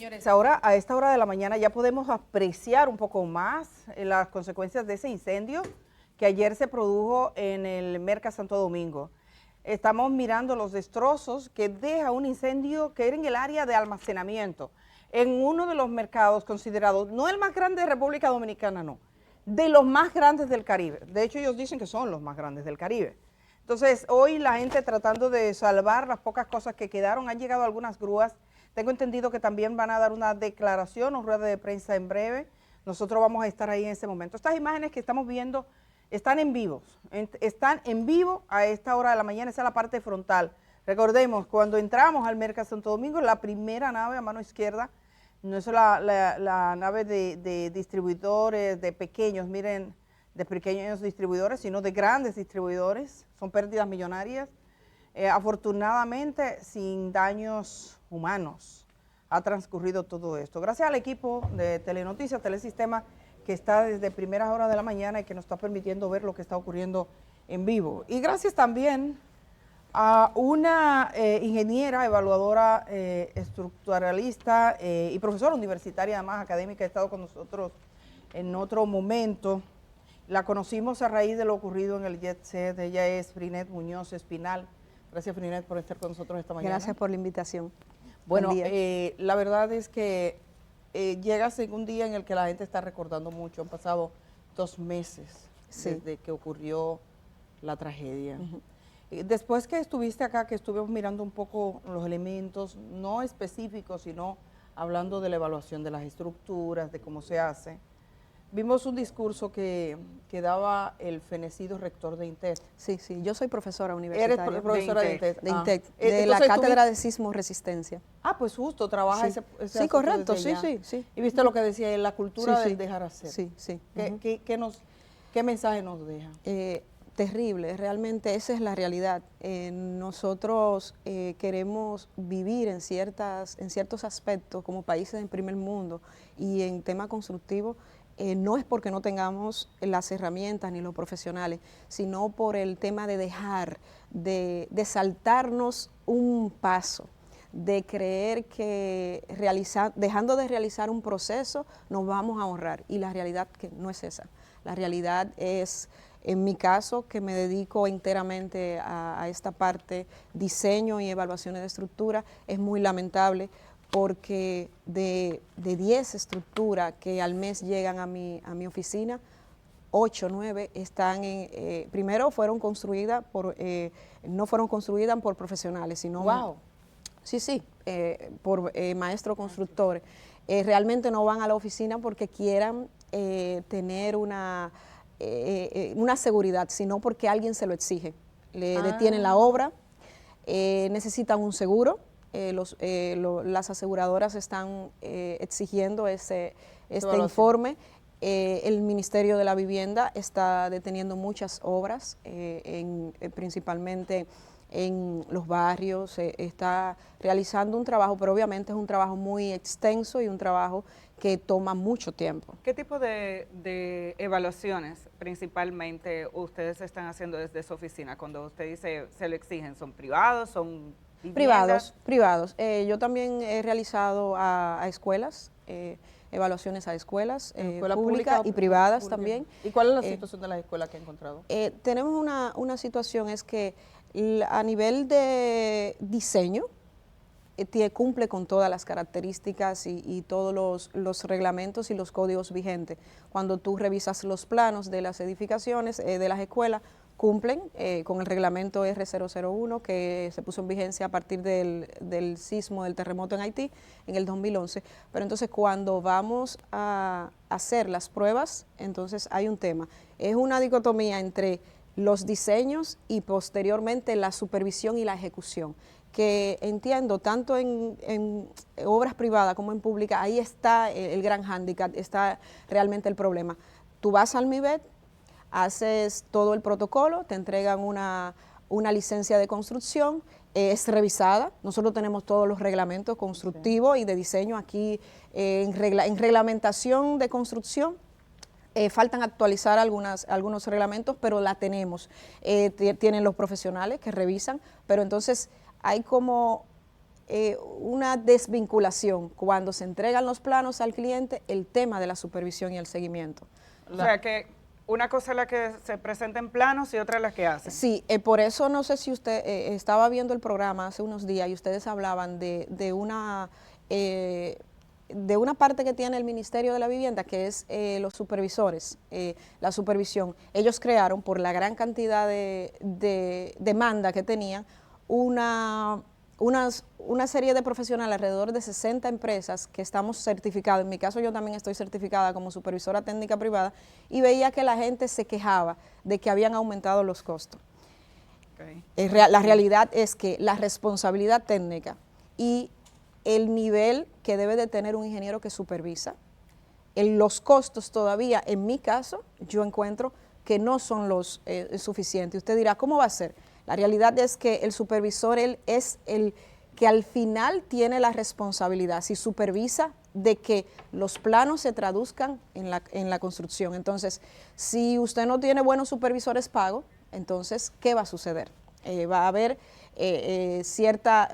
Señores, ahora a esta hora de la mañana ya podemos apreciar un poco más las consecuencias de ese incendio que ayer se produjo en el Merca Santo Domingo. Estamos mirando los destrozos que deja un incendio que era en el área de almacenamiento, en uno de los mercados considerados, no el más grande de República Dominicana, no, de los más grandes del Caribe. De hecho, ellos dicen que son los más grandes del Caribe. Entonces, hoy la gente tratando de salvar las pocas cosas que quedaron, han llegado algunas grúas. Tengo entendido que también van a dar una declaración o rueda de prensa en breve. Nosotros vamos a estar ahí en ese momento. Estas imágenes que estamos viendo están en vivo a esta hora de la mañana, esa es la parte frontal. Recordemos, cuando entramos al Merca Santo Domingo, la primera nave a mano izquierda, no es la nave de distribuidores, de pequeños, miren, de pequeños distribuidores, sino de grandes distribuidores, son pérdidas millonarias. Afortunadamente, sin daños humanos, ha transcurrido todo esto. Gracias al equipo de Telenoticias, Telesistema, que está desde primeras horas de la mañana y que nos está permitiendo ver lo que está ocurriendo en vivo. Y gracias también a una ingeniera, evaluadora, estructuralista y profesora universitaria, además académica, ha estado con nosotros en otro momento. La conocimos a raíz de lo ocurrido en el Jet Set. Ella es Frinet Muñoz Espinal. Gracias, Frinet, por estar con nosotros esta mañana. Gracias por la invitación. Bueno, la verdad es que llegas en un día en el que la gente está recordando mucho. Han pasado 2 meses desde que ocurrió la tragedia. Después que estuviste acá, que estuvimos mirando un poco los elementos, no específicos, sino hablando de la evaluación de las estructuras, de cómo se hace, vimos un discurso que daba el fenecido rector de INTEC. Sí, yo soy profesora universitaria. Eres profesora de INTEC. De INTEC, de la Cátedra de Sismo Resistencia. Ah, pues justo, trabaja ese sí, correcto, sí. Y viste lo que decía, en la cultura del dejar hacer. Sí. ¿Qué mensaje nos deja? Terrible, realmente esa es la realidad. Nosotros queremos vivir en ciertos aspectos como países en primer mundo y en tema constructivo. No es porque no tengamos las herramientas ni los profesionales, sino por el tema de dejar, de saltarnos un paso, de creer que dejando de realizar un proceso nos vamos a ahorrar. Y la realidad que no es esa. La realidad es, en mi caso, que me dedico enteramente a esta parte, diseño y evaluaciones de estructura, es muy lamentable porque de 10 estructuras que al mes llegan a mi oficina, 8 o 9 están primero no fueron construidas por profesionales, sino por maestros constructores. Realmente no van a la oficina porque quieran tener una seguridad, sino porque alguien se lo exige. Le detienen la obra, necesitan un seguro. Las aseguradoras están exigiendo este informe. El Ministerio de la Vivienda está deteniendo muchas obras, principalmente en los barrios, está realizando un trabajo, pero obviamente es un trabajo muy extenso y un trabajo que toma mucho tiempo. ¿Qué tipo de evaluaciones principalmente ustedes están haciendo desde su oficina? Cuando usted dice se lo exigen, ¿son privados, son viviendas? Privados. Yo también he realizado a escuelas, evaluaciones a escuelas públicas y privadas también. ¿Y cuál es la situación de las escuelas que ha encontrado? Tenemos una situación, es que a nivel de diseño, cumple con todas las características y todos los reglamentos y los códigos vigentes. Cuando tú revisas los planos de las edificaciones, de las escuelas, cumplen con el reglamento R001 que se puso en vigencia a partir del sismo, del terremoto en Haití en el 2011. Pero entonces cuando vamos a hacer las pruebas, entonces hay un tema. Es una dicotomía entre los diseños y posteriormente la supervisión y la ejecución, que entiendo tanto en obras privadas como en públicas, ahí está el gran hándicap, está realmente el problema. Tú vas al MIBET, haces todo el protocolo, te entregan una licencia de construcción, es revisada. Nosotros tenemos todos los reglamentos constructivos y de diseño aquí en reglamentación de construcción. Faltan actualizar algunos reglamentos, pero la tenemos. Tienen los profesionales que revisan, pero entonces hay como una desvinculación cuando se entregan los planos al cliente, el tema de la supervisión y el seguimiento. O sea que una cosa es la que se presenta en planos y otra es la que hacen. Sí, por eso no sé si usted estaba viendo el programa hace unos días y ustedes hablaban de una parte que tiene el Ministerio de la Vivienda, que es los supervisores, la supervisión. Ellos crearon, por la gran cantidad de demanda que tenían, una serie de profesionales, alrededor de 60 empresas que estamos certificados. En mi caso yo también estoy certificada como supervisora técnica privada y veía que la gente se quejaba de que habían aumentado los costos. Okay. La realidad es que la responsabilidad técnica y el nivel que debe de tener un ingeniero que supervisa, los costos todavía, en mi caso, yo encuentro que no son los suficientes. Usted dirá, ¿cómo va a ser? La realidad es que el supervisor él es el que al final tiene la responsabilidad, si supervisa, de que los planos se traduzcan en la construcción. Entonces, si usted no tiene buenos supervisores pagos, entonces, ¿qué va a suceder? Va a haber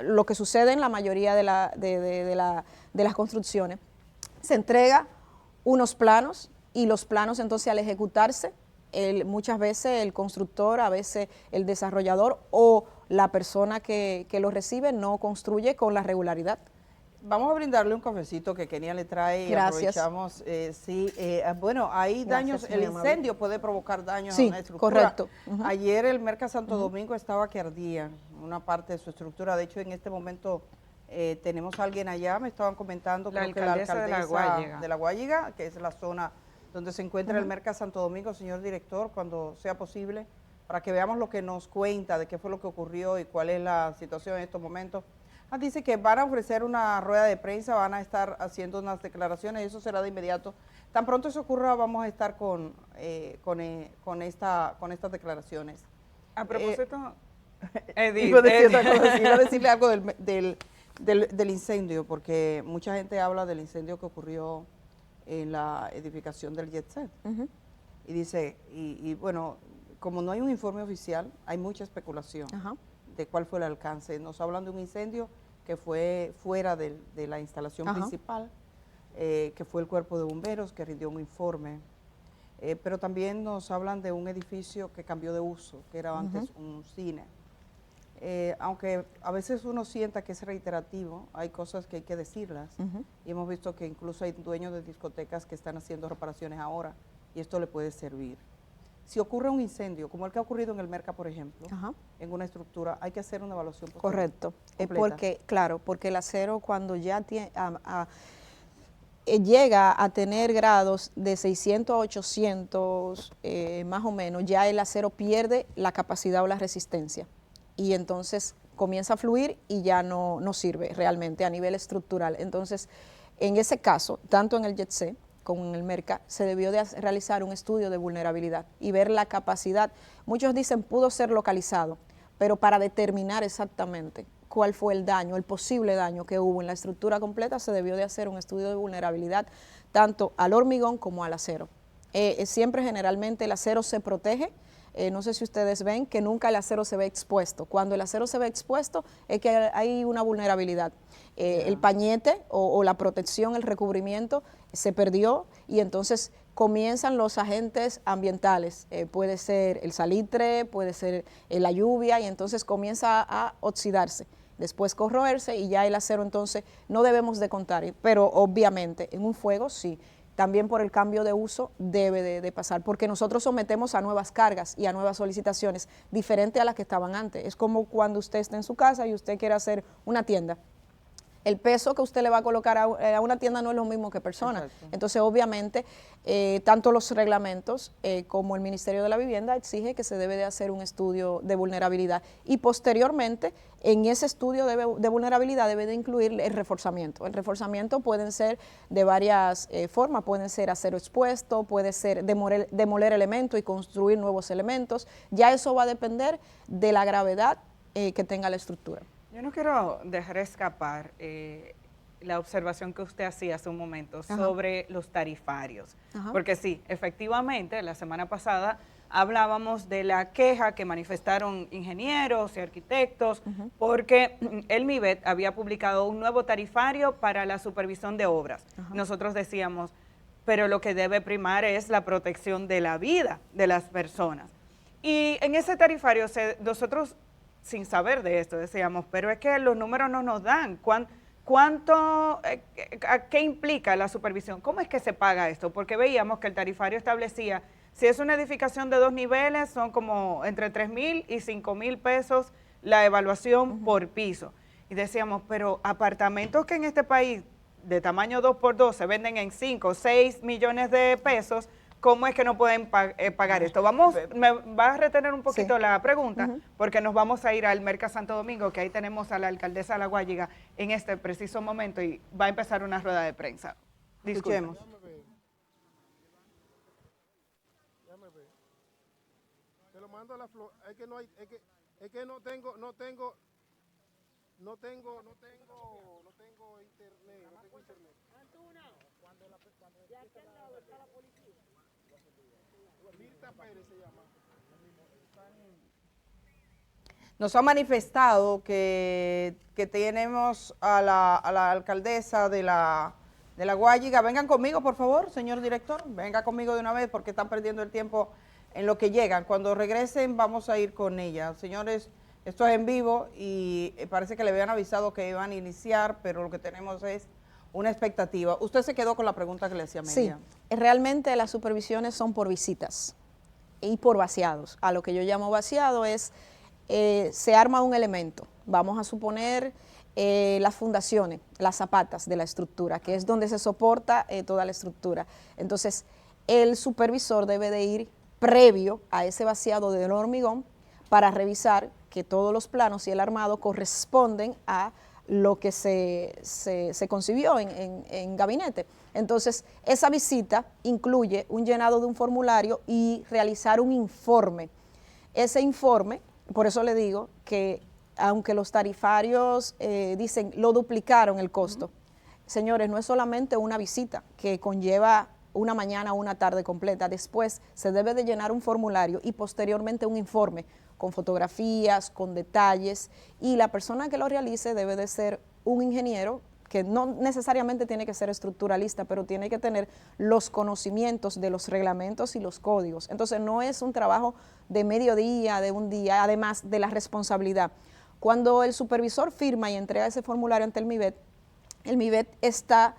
lo que sucede en la mayoría de las construcciones. Se entrega unos planos y los planos entonces al ejecutarse, muchas veces el constructor, a veces el desarrollador o la persona que lo recibe no construye con la regularidad. Vamos a brindarle un cafecito que Kenia le trae. Gracias. Y aprovechamos. Bueno, hay daños, el incendio puede provocar daños a una estructura. Correcto. Ayer el Merca Santo Domingo estaba que ardía una parte de su estructura. De hecho, en este momento tenemos a alguien allá, me estaban comentando, creo que la alcaldesa de La Guayiga, que es la zona donde se encuentra el Merca Santo Domingo. Señor director, cuando sea posible, para que veamos lo que nos cuenta de qué fue lo que ocurrió y cuál es la situación en estos momentos. Dice que van a ofrecer una rueda de prensa, van a estar haciendo unas declaraciones, y eso será de inmediato. Tan pronto eso ocurra, vamos a estar con estas declaraciones. A propósito, Edith, iba a decirle algo del incendio, porque mucha gente habla del incendio que ocurrió en la edificación del Jet Set. Y dice, bueno, como no hay un informe oficial, hay mucha especulación de cuál fue el alcance. Nos hablan de un incendio que fue fuera de la instalación principal, que fue el cuerpo de bomberos que rindió un informe, pero también nos hablan de un edificio que cambió de uso, que era antes un cine. Aunque a veces uno sienta que es reiterativo, hay cosas que hay que decirlas, y hemos visto que incluso hay dueños de discotecas que están haciendo reparaciones ahora, y esto le puede servir. Si ocurre un incendio, como el que ha ocurrido en el Merca, por ejemplo, en una estructura, hay que hacer una evaluación posterior. Correcto, porque el acero cuando ya llega a tener grados de 600 a 800, más o menos, ya el acero pierde la capacidad o la resistencia, y entonces comienza a fluir y ya no sirve realmente a nivel estructural. Entonces, en ese caso, tanto en el JETC como en el Merca, se debió de realizar un estudio de vulnerabilidad y ver la capacidad. Muchos dicen pudo ser localizado, pero para determinar exactamente cuál fue el daño, el posible daño que hubo en la estructura completa, se debió de hacer un estudio de vulnerabilidad tanto al hormigón como al acero. Siempre generalmente el acero se protege. No sé si ustedes ven que nunca el acero se ve expuesto. Cuando el acero se ve expuesto es que hay una vulnerabilidad. El pañete o la protección, el recubrimiento se perdió y entonces comienzan los agentes ambientales. Puede ser el salitre, puede ser la lluvia, y entonces comienza a oxidarse, después corroerse, y ya el acero entonces no debemos de contar. Pero obviamente en un fuego sí. También por el cambio de uso debe de pasar, porque nosotros sometemos a nuevas cargas y a nuevas solicitaciones, diferente a las que estaban antes. Es como cuando usted está en su casa y usted quiere hacer una tienda. El peso que usted le va a colocar a una tienda no es lo mismo que persona. Exacto. Entonces, obviamente, tanto los reglamentos como el Ministerio de la Vivienda exige que se debe de hacer un estudio de vulnerabilidad, y posteriormente, en ese estudio de vulnerabilidad debe de incluir el reforzamiento. El reforzamiento pueden ser de varias formas, pueden ser acero expuesto, puede ser demoler elementos y construir nuevos elementos. Ya eso va a depender de la gravedad que tenga la estructura. Yo no quiero dejar escapar la observación que usted hacía hace un momento sobre los tarifarios, porque sí, efectivamente, la semana pasada hablábamos de la queja que manifestaron ingenieros y arquitectos, porque el MIBET había publicado un nuevo tarifario para la supervisión de obras. Nosotros decíamos, pero lo que debe primar es la protección de la vida de las personas. Y en ese tarifario, nosotros, sin saber de esto, decíamos, pero es que los números no nos dan. ¿Qué implica la supervisión? ¿Cómo es que se paga esto? Porque veíamos que el tarifario establecía, si es una edificación de 2 niveles, son como entre 3.000 y 5.000 pesos la evaluación por piso. Y decíamos, pero apartamentos que en este país de tamaño 2x2 se venden en 5 o 6 millones de pesos, ¿cómo es que no pueden pagar esto? Me va a retener un poquito la pregunta, porque nos vamos a ir al Merca Santo Domingo, que ahí tenemos a la alcaldesa de La Guayiga en este preciso momento y va a empezar una rueda de prensa. Disculpemos. Te lo mando a la flor. Es que no hay, es que no tengo internet. No tengo internet. Mirta Pérez se llama. Nos ha manifestado que tenemos a la alcaldesa de la Guayiga. Vengan conmigo, por favor, señor director. Venga conmigo de una vez porque están perdiendo el tiempo en lo que llegan. Cuando regresen vamos a ir con ella. Señores, esto es en vivo y parece que le habían avisado que iban a iniciar, pero lo que tenemos es una expectativa. Usted se quedó con la pregunta que le hacía Amelia. Sí, realmente las supervisiones son por visitas y por vaciados. A lo que yo llamo vaciado es, se arma un elemento, vamos a suponer las fundaciones, las zapatas de la estructura, que es donde se soporta toda la estructura. Entonces, el supervisor debe de ir previo a ese vaciado del hormigón para revisar que todos los planos y el armado corresponden a lo que se concibió en gabinete. Entonces, esa visita incluye un llenado de un formulario y realizar un informe. Ese informe, por eso le digo que aunque los tarifarios dicen lo duplicaron el costo, señores, no es solamente una visita que conlleva una mañana o una tarde completa. Después se debe de llenar un formulario y posteriormente un informe con fotografías, con detalles, y la persona que lo realice debe de ser un ingeniero que no necesariamente tiene que ser estructuralista, pero tiene que tener los conocimientos de los reglamentos y los códigos. Entonces no es un trabajo de mediodía, de un día, además de la responsabilidad. Cuando el supervisor firma y entrega ese formulario ante el MIBET está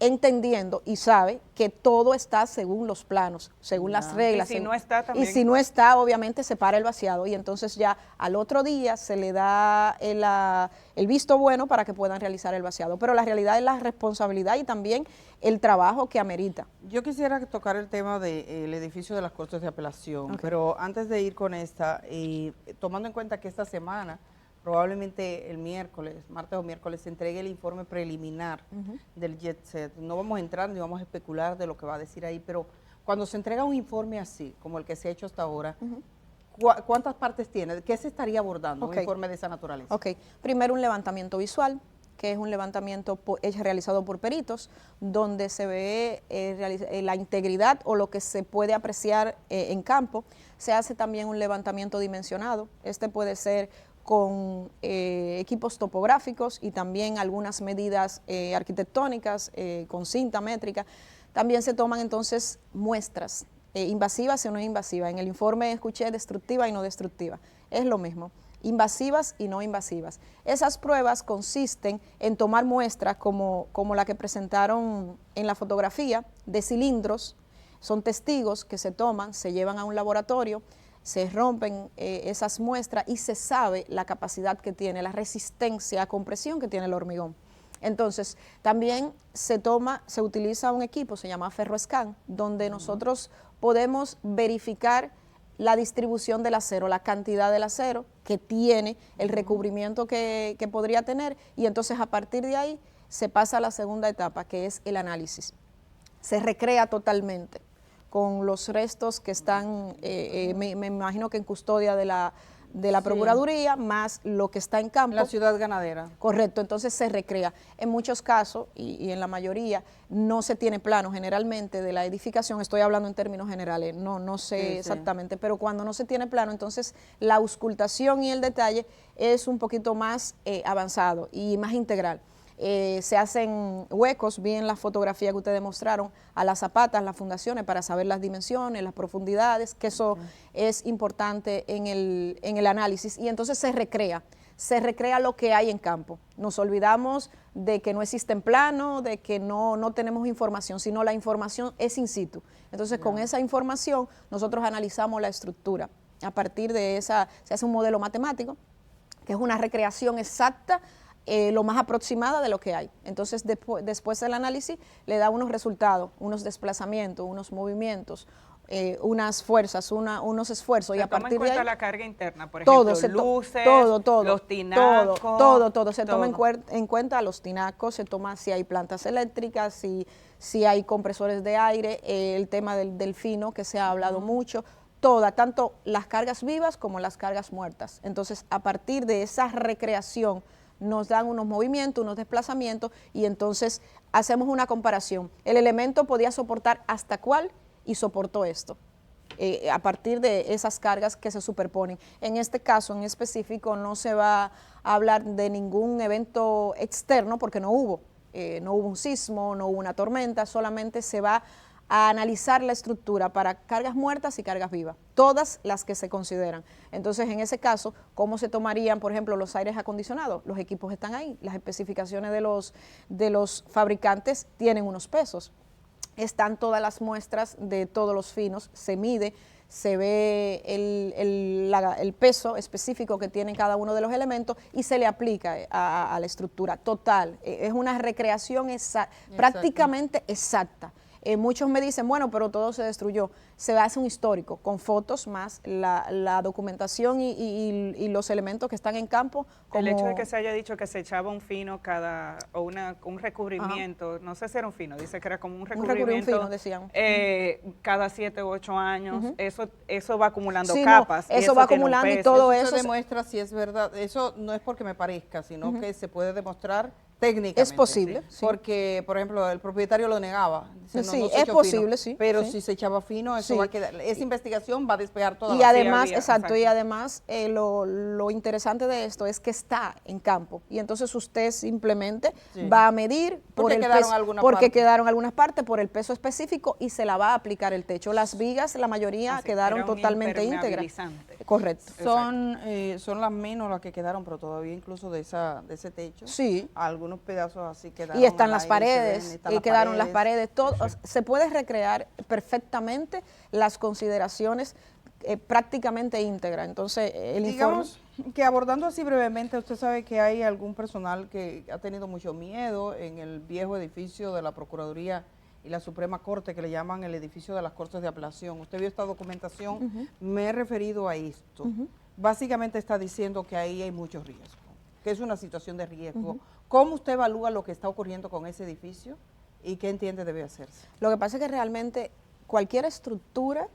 entendiendo y sabe que todo está según los planos, según las reglas. Y si no está también. Y si no está, obviamente se para el vaciado y entonces ya al otro día se le da el visto bueno para que puedan realizar el vaciado. Pero la realidad es la responsabilidad y también el trabajo que amerita. Yo quisiera tocar el tema del edificio de las Cortes de Apelación, pero antes de ir con esta, tomando en cuenta que esta semana probablemente el miércoles, martes o miércoles, se entregue el informe preliminar del Jet Set. No vamos a entrar ni vamos a especular de lo que va a decir ahí, pero cuando se entrega un informe así, como el que se ha hecho hasta ahora, ¿cuántas partes tiene? ¿Qué se estaría abordando un informe de esa naturaleza? Primero un levantamiento visual, que es un levantamiento realizado por peritos, donde se ve la integridad o lo que se puede apreciar en campo. Se hace también un levantamiento dimensionado. Este puede ser con equipos topográficos y también algunas medidas arquitectónicas con cinta métrica. También se toman entonces muestras invasivas y no invasivas. En el informe escuché destructiva y no destructiva. Es lo mismo, invasivas y no invasivas. Esas pruebas consisten en tomar muestras como la que presentaron en la fotografía de cilindros. Son testigos que se toman, se llevan a un laboratorio, se rompen esas muestras y se sabe la capacidad que tiene, la resistencia a compresión que tiene el hormigón. Entonces, también se utiliza un equipo, se llama FerroScan, donde nosotros podemos verificar la distribución del acero, la cantidad del acero que tiene, el recubrimiento que podría tener, y entonces a partir de ahí se pasa a la segunda etapa, que es el análisis. Se recrea totalmente con los restos que están, me imagino que en custodia de de la Sí. Procuraduría, más lo que está en campo. La ciudad ganadera. Correcto, entonces se recrea. En muchos casos, y en la mayoría, no se tiene plano generalmente de la edificación, estoy hablando en términos generales, no sé Sí, sí. exactamente, pero cuando no se tiene plano, entonces la auscultación y el detalle es un poquito más avanzado y más integral. Se hacen huecos, vi en la fotografía que ustedes mostraron, a las zapatas, las fundaciones, para saber las dimensiones, las profundidades, que eso es importante en el análisis, y entonces se recrea lo que hay en campo. Nos olvidamos de que no existen planos, de que no tenemos información, sino la información es in situ. Entonces, con esa información, nosotros analizamos la estructura. A partir de esa, se hace un modelo matemático, que es una recreación exacta, lo más aproximada de lo que hay. Entonces, después del análisis, le da unos resultados, unos desplazamientos, unos movimientos, unas fuerzas, unos esfuerzos. Se y a toma en partir de cuenta ahí, la carga interna, por todo, ejemplo, luces, todo, los tinacos. todo. Se toma en cuenta los tinacos, se toma si hay plantas eléctricas, si hay compresores de aire, el tema del fino, que se ha hablado mucho, tanto las cargas vivas como las cargas muertas. Entonces, a partir de esa recreación, nos dan unos movimientos, unos desplazamientos, y entonces hacemos una comparación. El elemento podía soportar hasta cuál y soportó esto. A partir de esas cargas que se superponen. En este caso en específico no se va a hablar de ningún evento externo porque no hubo un sismo, no hubo una tormenta, solamente se va a analizar la estructura para cargas muertas y cargas vivas, todas las que se consideran. Entonces, en ese caso, ¿cómo se tomarían, por ejemplo, los aires acondicionados? Los equipos están ahí, las especificaciones de los fabricantes tienen unos pesos. Están todas las muestras de todos los finos, se mide, se ve el peso específico que tiene cada uno de los elementos y se le aplica a la estructura total. Es una recreación prácticamente exacta. Muchos me dicen, bueno, pero todo se destruyó. Se hace un histórico con fotos más la documentación y los elementos que están en campo. Como el hecho de que se haya dicho que se echaba un fino un recubrimiento, no sé si era un fino, dice que era como un recubrimiento fino, decían. Cada 7 u 8 años, eso va acumulando Sí, capas. No, eso va tiene un acumulando y peso. todo Eso eso. demuestra si es verdad. Eso no es porque me parezca, sino que se puede demostrar técnicamente. Es posible, sí. Porque, por ejemplo, el propietario lo negaba. Dice, Sí, no se es echó posible, fino. sí, Pero sí. si se echaba fino, eso Sí. va a quedar. Esa investigación va a despejar toda Y la además, había, exacto, y exacto. además lo interesante de esto es que está en campo y entonces usted simplemente Sí. va a medir Porque quedaron algunas porque partes. quedaron algunas partes por el peso específico y se la va a aplicar el techo. Las vigas, la mayoría Así, quedaron era un totalmente íntegras. impermeabilizante. Correcto. Son las menos las que quedaron, pero todavía incluso de ese techo. Sí. Algunos pedazos así quedaron. Y están al las aire, paredes, se ven, están y las quedaron las paredes. paredes, todo. Se puede recrear perfectamente las consideraciones prácticamente íntegras. Entonces, el Digamos informe... que abordando así brevemente, usted sabe que hay algún personal que ha tenido mucho miedo en el viejo edificio de la Procuraduría y la Suprema Corte, que le llaman el edificio de las Cortes de Apelación. Usted vio esta documentación, me he referido a esto. Básicamente está diciendo que ahí hay mucho riesgo, que es una situación de riesgo. ¿Cómo usted evalúa lo que está ocurriendo con ese edificio y qué entiende debe hacerse? Lo que pasa es que realmente cualquier estructura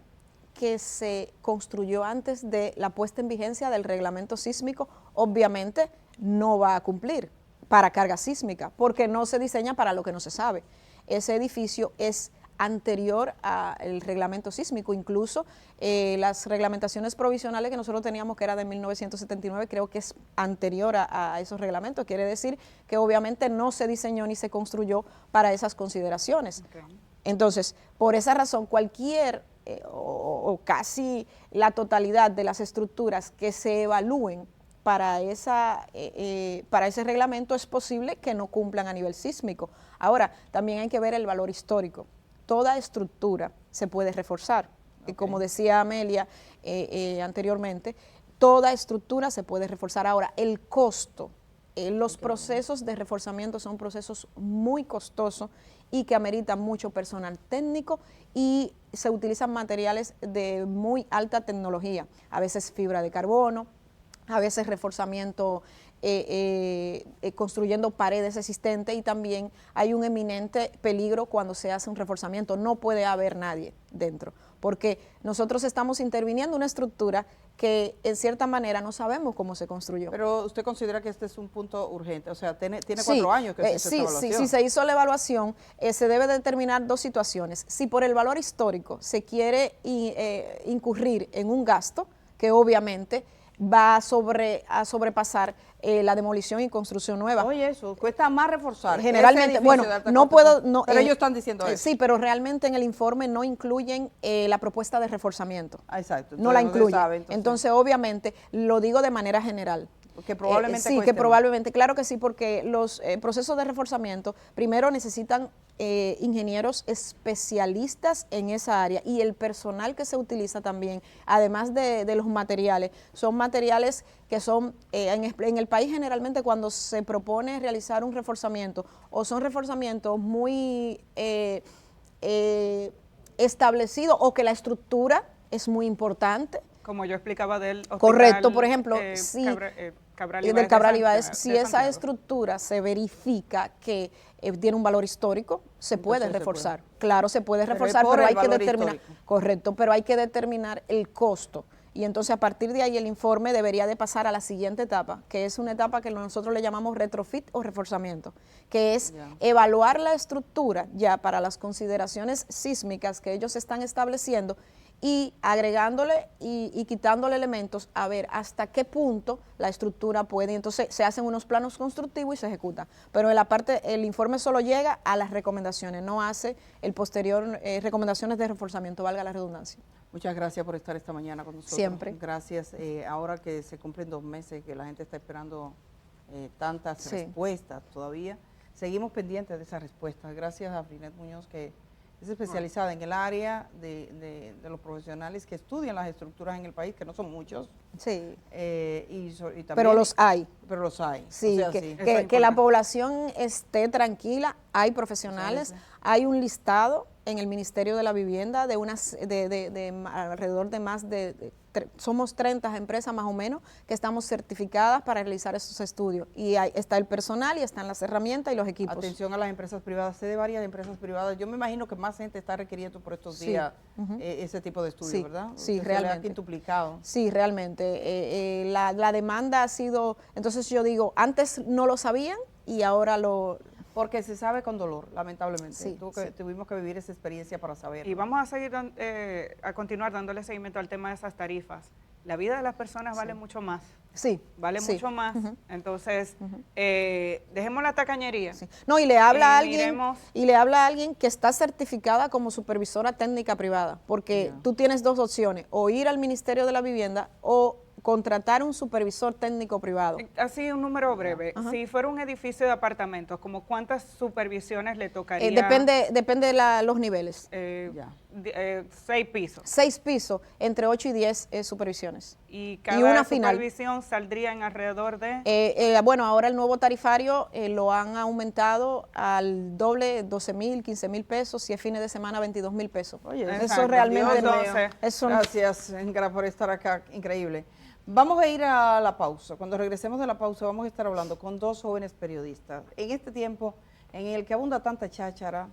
que se construyó antes de la puesta en vigencia del reglamento sísmico, obviamente no va a cumplir para carga sísmica, porque no se diseña para lo que no se sabe. Ese edificio es anterior al reglamento sísmico, incluso las reglamentaciones provisionales que nosotros teníamos, que era de 1979, creo que es anterior a esos reglamentos. Quiere decir que obviamente no se diseñó ni se construyó para esas consideraciones. Okay. Entonces, por esa razón, cualquier o casi la totalidad de las estructuras que se evalúen para ese reglamento es posible que no cumplan a nivel sísmico. Ahora, también hay que ver el valor histórico. Toda estructura se puede reforzar. Okay. Como decía Amelia anteriormente, toda estructura se puede reforzar. Ahora, el costo, los procesos de reforzamiento son procesos muy costosos y que ameritan mucho personal técnico y se utilizan materiales de muy alta tecnología, a veces fibra de carbono, a veces reforzamiento construyendo paredes existentes, y también hay un eminente peligro cuando se hace un reforzamiento, no puede haber nadie dentro, porque nosotros estamos interviniendo una estructura que en cierta manera no sabemos cómo se construyó. Pero usted considera que este es un punto urgente, o sea, tiene Sí, 4 años que se hizo sí, esta evaluación. si se hizo la evaluación, se debe determinar 2 situaciones. Si por el valor histórico se quiere incurrir en un gasto que obviamente va a sobrepasar la demolición y construcción nueva. Oye, eso, cuesta más reforzar. Generalmente, ese edificio bueno, de alta no construcción. puedo, no, Pero ellos están diciendo eso. sí, pero realmente en el informe no incluyen la propuesta de reforzamiento. Ah, exacto. No la Entonces, incluyen. sabe, entonces, obviamente, lo digo de manera general. que probablemente sí, cueste que más. probablemente, claro que sí, porque los procesos de reforzamiento primero necesitan ingenieros especialistas en esa área y el personal que se utiliza también, además de los materiales, son materiales que son, en el país generalmente cuando se propone realizar un reforzamiento o son reforzamientos muy establecidos o que la estructura es muy importante. Como yo explicaba del hospital. Correcto, por ejemplo, sí, Cabral del Cabral Ibáez, de si esa Santiago. estructura se verifica que tiene un valor histórico, se puede Entonces se reforzar. Claro, se puede Pero es reforzar, por pero el hay que valor determinar, histórico. correcto, pero hay que determinar el costo. Y entonces a partir de ahí el informe debería de pasar a la siguiente etapa, que es una etapa que nosotros le llamamos retrofit o reforzamiento, que es Ya. evaluar la estructura ya para las consideraciones sísmicas que ellos están estableciendo y agregándole y quitándole elementos a ver hasta qué punto la estructura puede. Entonces se hacen unos planos constructivos y se ejecuta. Pero en la parte, el informe solo llega a las recomendaciones, no hace el posterior recomendaciones de reforzamiento, valga la redundancia. Muchas gracias por estar esta mañana con nosotros. Siempre. Gracias. Ahora que se cumplen 2 meses, que la gente está esperando tantas Sí. respuestas todavía, seguimos pendientes de esas respuestas. Gracias a Brinet Muñoz, que es especializada en el área de los profesionales que estudian las estructuras en el país, que no son muchos, Sí. y también, Pero los hay. pero los hay. Sí, O sea, que, sí. Eso que- es que la importante. población esté tranquila, hay profesionales, hay un listado en el Ministerio de la Vivienda de unas alrededor de más somos 30 empresas más o menos que estamos certificadas para realizar esos estudios y está el personal y están las herramientas y los equipos. Atención a las empresas privadas, sé de varias empresas privadas, yo me imagino que más gente está requiriendo por estos Sí, días ese tipo de estudios, Sí, ¿verdad? sí, Que se le ha realmente. quintuplicado. Sí, realmente. La demanda ha sido, entonces yo digo, antes no lo sabían y ahora Porque se sabe con dolor, lamentablemente. Sí, sí. Tuvimos que vivir esa experiencia para saber. Y vamos a seguir a continuar dándole seguimiento al tema de esas tarifas. La vida de las personas vale mucho más. sí. Vale sí. mucho más. Entonces, dejemos la tacañería. Sí. No, y le habla a alguien, miremos- y le habla a alguien que está certificada como supervisora técnica privada, porque Ya. tú tienes 2 opciones, o ir al Ministerio de la Vivienda o contratar un supervisor técnico privado. Así un número breve. Si fuera un edificio de apartamentos, ¿como cuántas supervisiones le tocaría? Depende de los niveles. Ya. 6 pisos. 6 pisos, entre 8 y 10 supervisiones. Y cada una final. supervisión saldría en alrededor de... Bueno, ahora el nuevo tarifario lo han aumentado al doble, 12,000, 15,000 pesos, si es fines de semana, 22,000 pesos. Oye, Exacto. eso realmente Dios no- mío. eso no- Gracias, Engra, por estar acá. Increíble. Vamos a ir a la pausa. Cuando regresemos de la pausa vamos a estar hablando con 2 jóvenes periodistas. En este tiempo en el que abunda tanta cháchara,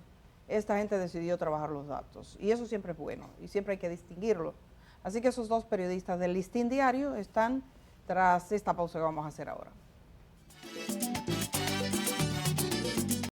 esta gente decidió trabajar los datos. Y eso siempre es bueno y siempre hay que distinguirlo. Así que esos 2 periodistas del Listín Diario están tras esta pausa que vamos a hacer ahora.